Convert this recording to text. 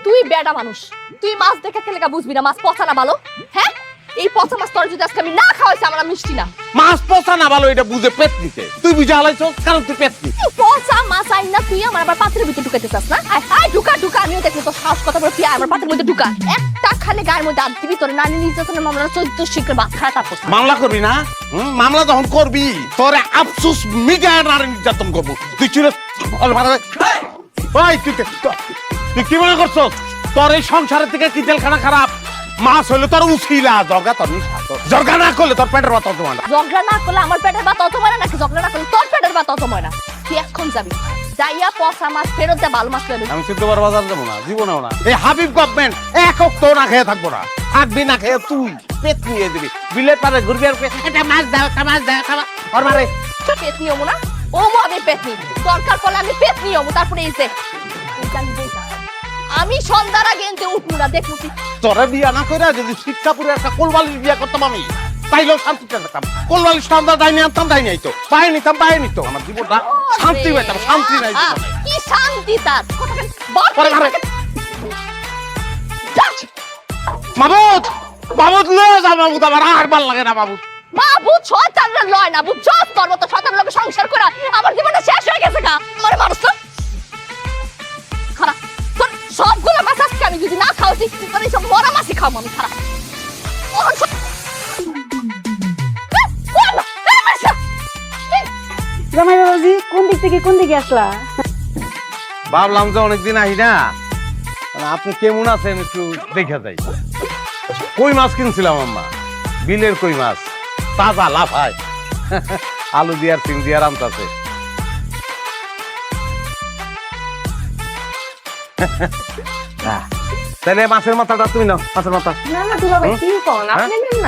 তুই বেডা মানুষ, তুই মাছ দেখে খেলে বুঝবি না মাছ পচা না ভালো? হ্যাঁ, এই পচা মাছ তোর যদি আজকে আমি না খাওয়াইছি আমার মিষ্টি না। মাছ পচা না ভালো এটা বুঝে পেট নিতে তুই বুঝে হালাইছ কারণ তুই পেট নি। পচা মাছ আইন না তুই আমার আবার পাত্রের ভিতরে ঢুকাইতে চাস না? আয় আয় ঢুকা ঢুকা, আমিও দেখি তোর সাহস কথা বলে তুই আমার পাত্রের মধ্যে ঢুকা। একটা খালি গায়ের মধ্যে আদ দিবি তোর নানি নির্যাতনের মামলা 14 শিখের বাদ খারাপ তারপর মামলা করবি না? মামলা যখন করবি তোরে আফসোস মিটায় নারী নির্যাতন করবো। তুই ছিল তুই কি মনে করছো তোর এই সংসারের থেকে কি জেলখানা খারাপ? মাছ হইলে তোর উছিলা জগা তোর জগা না করলে তোর পেটের ভাত অত মানে ঝগড়া না করলে আমার পেটের ভাত অত মরে নাকি ঝগড়া না করলে তোর পেটের ভাত অত মরে? তুই এখন যাবি, যাইয়া পচা মাছ ফেরত দে, ভালো মাছ ফেরত দে। আমি সিদ্ধবার বাজার যাবো না, জীবনেও না। এই হাবিব গভর্নমেন্ট এক তো না খেয়ে থাকবো না, থাকবি না খেয়ে তুই পেট নিয়ে দিবি বিলের পারে ঘুরবি আর একটা মাছ দাও একটা মাছ দাও খাবা ওর মারে পেট নিয়ে না ও আমি পেট নি দরকার পড়লে আমি পেট নিয়ে তারপরে এই যে আমি সন্ধ্যার আগে এনতে উঠবো না, দেখবো কি তোরা বিয়া না করে যদি শিক্ষাপুরে একটা কোলবালিশ বিয়া করতাম আমি তাইলেও শান্তিতে থাকতাম। কোলবালিশ আমরা ডাইনি আনতাম, ডাইনি আইতো, পায়ে নিতাম, পায়ে নিত, আমার জীবনটা শান্তি পেতাম। শান্তি নাই জীবনে। কি শান্তি তার পরে মারে মাবুদ মাবুদ লয়ে যা মাবুদ, আমার আর ভাল লাগে না মাবুদ। মাবুদ শয়তানরা লয় না, বুঝ জব করবো তো শয়তানের লোকে সংসার করা আমার জীবনটা শেষ হয়ে গেছে গা। আমার মানুষ তো খারাপ, তোর সবগুলো মাছ আজকে আমি যদি না খাওয়াছি তোর এইসব মরা মাছই খাবো আমি। খারাপ জামাই বাবাজি কোন দিক থেকে কোন দিকে আসলা? ভাবলাম যে অনেকদিন আহি না, আপনি কেমন আছেন একটু দেখে যাই। কই মাছ কিনছিলাম আম্মা, বিলের কই মাছ, তাজা লাফায় আলু দিয়ার সিং দিয়ার আমতাছে। তাহলে মাছের মাথাটা তুমি নাও, মাছের মাথা। না না দুলা ভাই কি কোন আপনি নেন না।